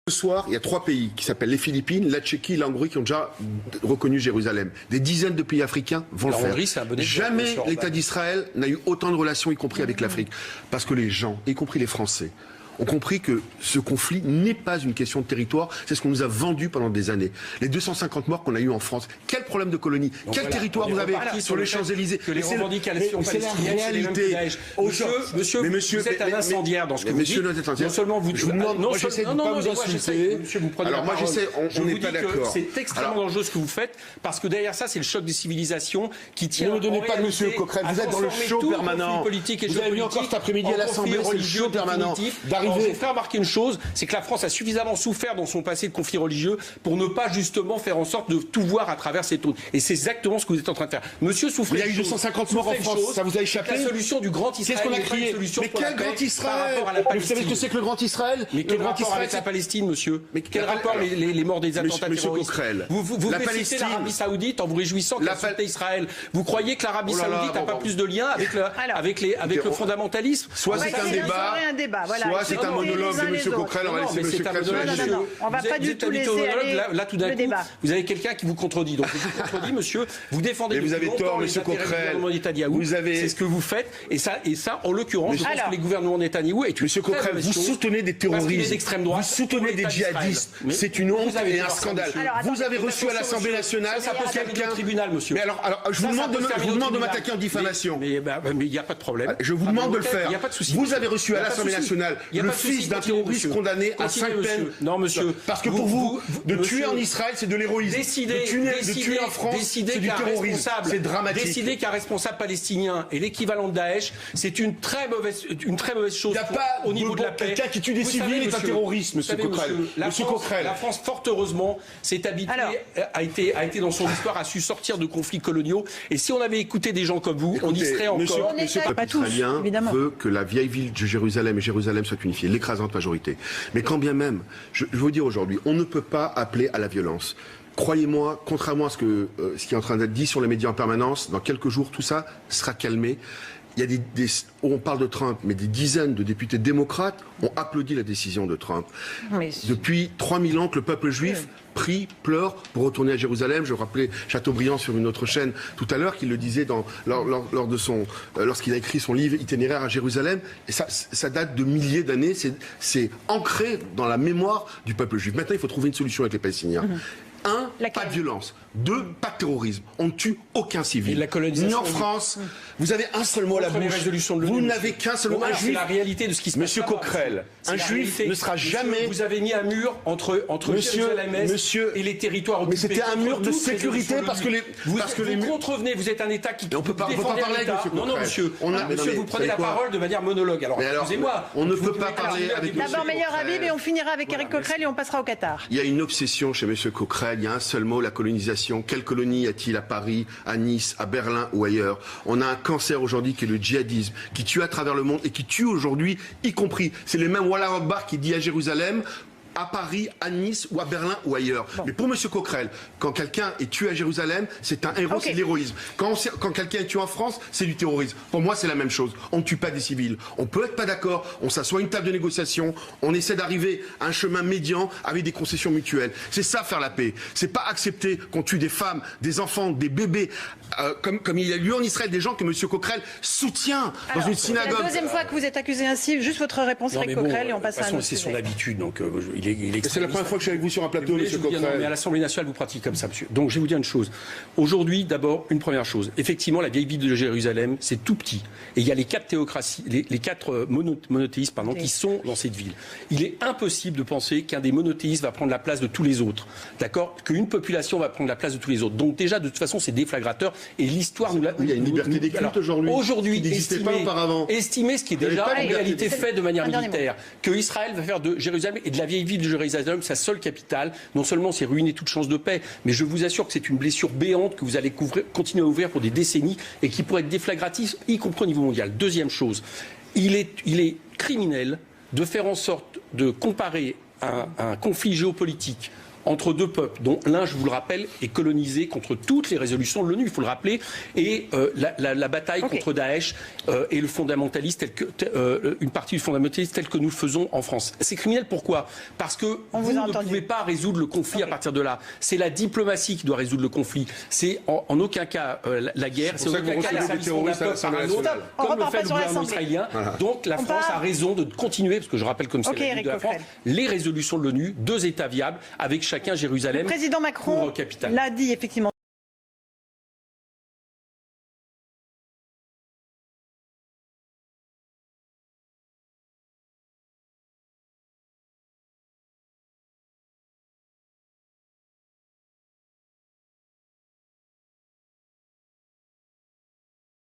Ce soir, il y a 3 pays qui s'appellent les Philippines, la Tchéquie et la Hongrie qui ont déjà reconnu Jérusalem. Des dizaines de pays africains vont le faire. Hongrie, c'est un bon exemple, Jamais l'État d'Israël n'a eu autant de relations, y compris avec l'Afrique. Parce que les gens, y compris les Français, ont compris que ce conflit n'est pas une question de territoire, c'est ce qu'on nous a vendu pendant des années. Les 250 morts qu'on a eu en France, quel problème de colonie, donc quel territoire vous avez sur les Champs-Élysées? Que les revendications palestiniennes, c'est les mêmes que Daesh. Monsieur, vous êtes un incendiaire dans ce que vous dites. Non seulement vous... Je vous demande, moi j'essaie de ne pas vous insulter. Monsieur, vous prenez alors moi j'essaie, on n'est pas d'accord. C'est extrêmement dangereux ce que vous faites, parce que derrière ça, c'est le choc des civilisations qui tient... Ne me donnez pas de monsieur Coquerel, vous êtes dans le show permanent. Vous avez vu encore cet après-midi à l'Assemblée, c'est le show permanent. Je vais faire remarquer une chose, c'est que la France a suffisamment souffert dans son passé de conflits religieux pour ne pas justement faire en sorte de tout voir à travers ces taux. Et c'est exactement ce que vous êtes en train de faire. Monsieur souffrait. Il y a eu 250 morts en France, ça vous a échappé? La solution du grand Israël. Qu'est-ce qu'on a crié? Mais quel grand Israël? Vous savez ce que c'est que le grand Israël? Mais quel rapport avec la Palestine, monsieur? Mais quel rapport les morts des attentats terroristes? Vous félicitez l'Arabie Saoudite en vous réjouissant qu'elle soutient Israël. Vous croyez que l'Arabie Saoudite n'a pas plus de lien avec le fondamentalisme? Soit c'est un débat, soit c'est un monologue de M. Coquerel, on va laisser M. Coquerel. On va pas du tout laisser aller là, tout d'un coup, vous avez quelqu'un qui vous contredit. Donc, je vous contredis, monsieur. Vous défendez. Mais vous avez tort, M. Coquerel. C'est ce que vous faites. Et ça, en l'occurrence, je pense que les gouvernements Netanyahou est une. M. Coquerel, vous soutenez des terroristes, vous soutenez des djihadistes. C'est une honte et un scandale. Vous avez reçu à l'Assemblée nationale quelqu'un. Tribunal, monsieur. Mais alors, je vous demande de m'attaquer en diffamation. Mais il n'y a pas de problème. Je vous demande de le faire. Il n'y a pas de souci. Vous avez reçu à l'Assemblée nationale le fils d'un terroriste condamné à 5 peines. Non, monsieur. Parce que pour vous, de tuer en Israël, c'est de l'héroïsme. De tuer en France, c'est du terrorisme. C'est dramatique. Décider qu'un responsable palestinien est l'équivalent de Daesh, c'est une très mauvaise chose. Il n'y a pas au niveau de la paix. Quelqu'un qui tue des civils est un terroriste, monsieur Coquerel. La France, fort heureusement, s'est habituée, a été dans son histoire, a su sortir de conflits coloniaux. Et si on avait écouté des gens comme vous, on y serait encore. Monsieur israélien veut que la vieille ville de Jérusalem et Jérusalem soient unifiées, l'écrasante majorité. Mais quand bien même, je veux vous dire aujourd'hui, on ne peut pas appeler à la violence. Croyez-moi, contrairement à ce qui est en train d'être dit sur les médias en permanence, dans quelques jours, tout ça sera calmé. Il y a on parle de Trump, mais des dizaines de députés démocrates ont applaudi la décision de Trump. Depuis 3000 ans que le peuple juif prie, pleure pour retourner à Jérusalem. Je rappelais Chateaubriand sur une autre chaîne tout à l'heure qu'il le disait lorsqu'il a écrit son livre Itinéraire à Jérusalem. Et ça date de milliers d'années. C'est ancré dans la mémoire du peuple juif. Maintenant, il faut trouver une solution avec les Palestiniens. 1, pas de violence. 2, pas de terrorisme. On ne tue aucun civil. Ni en France, vous avez un seul mot à la bouche. Vous n'avez qu'un seul mot. C'est la réalité de ce qui se passe. Monsieur Coquerel, un juif ne sera jamais... Vous avez mis un mur entre Jérusalem-Est et les territoires occupés. Mais c'était un mur de sécurité parce que les... Vous contrevenez, vous êtes un État qui... On ne peut pas parler avec M. Coquerel. Non, monsieur. Monsieur, vous prenez la parole de manière monologue. Alors, excusez-moi. On ne peut pas parler avec M. D'abord, meilleur Habib, et on finira avec Éric Coquerel et on passera au Qatar. Il y a une obsession chez M. Coquerel. Il y a un seul mot, la colonisation. Quelle colonie y a-t-il à Paris, à Nice, à Berlin ou ailleurs? On a un cancer aujourd'hui qui est le djihadisme, qui tue à travers le monde et qui tue aujourd'hui, y compris. C'est le même Wallah Akbar qui dit à Jérusalem, à Paris, à Nice ou à Berlin ou ailleurs. Mais pour M. Coquerel, quand quelqu'un est tué à Jérusalem, c'est un héros, c'est de l'héroïsme. Quand quelqu'un est tué en France, c'est du terrorisme. Pour moi, c'est la même chose. On ne tue pas des civils. On peut être pas d'accord, on s'assoit à une table de négociation, on essaie d'arriver à un chemin médian avec des concessions mutuelles. C'est ça faire la paix. C'est pas accepter qu'on tue des femmes, des enfants, des bébés, comme il y a eu en Israël des gens que M. Coquerel soutient dans une synagogue. C'est la deuxième fois que vous êtes accusé ainsi. Juste votre réponse, Éric Coquerel, et on passe à un autre sujet. C'est son habitude, donc c'est la première fois que je suis avec vous sur un plateau, M. Coquerel. Mais à l'Assemblée nationale, vous pratiquez comme ça, monsieur. Donc, je vais vous dire une chose. Aujourd'hui, d'abord, une première chose. Effectivement, la vieille ville de Jérusalem, c'est tout petit. Et il y a les 4 théocraties, les 4 monothéistes, qui sont dans cette ville. Il est impossible de penser qu'un des monothéistes va prendre la place de tous les autres. D'accord? Qu'une population va prendre la place de tous les autres. Donc, déjà, de toute façon, c'est déflagrateur. Et l'histoire nous l'a. Il y a une liberté des cultes aujourd'hui. Aujourd'hui, estimer ce qui est déjà en réalité fait de manière militaire, que Israël va faire de Jérusalem et de la vieille ville de Jérusalem sa seule capitale. Non seulement c'est ruiner toute chance de paix, mais je vous assure que c'est une blessure béante que vous allez continuer à ouvrir pour des décennies et qui pourrait être déflagratrice, y compris au niveau mondial. Deuxième chose, il est criminel de faire en sorte de comparer un conflit géopolitique entre deux peuples, dont l'un, je vous le rappelle, est colonisé contre toutes les résolutions de l'ONU, il faut le rappeler, et la bataille contre Daesh et le fondamentaliste, une partie du fondamentalisme tel que nous le faisons en France. C'est criminel, pourquoi? Parce que vous ne pouvez pas résoudre le conflit à partir de là. C'est la diplomatie qui doit résoudre le conflit. C'est en aucun cas la guerre, c'est en aucun cas l'asservissement d'un peuple par un autre, comme le fait le gouvernement israélien. Donc la France a raison de continuer, parce que je rappelle comme c'est la vie de la France, les résolutions de l'ONU, 2 États viables, avec chacun Jérusalem. Le président Macron l'a dit effectivement.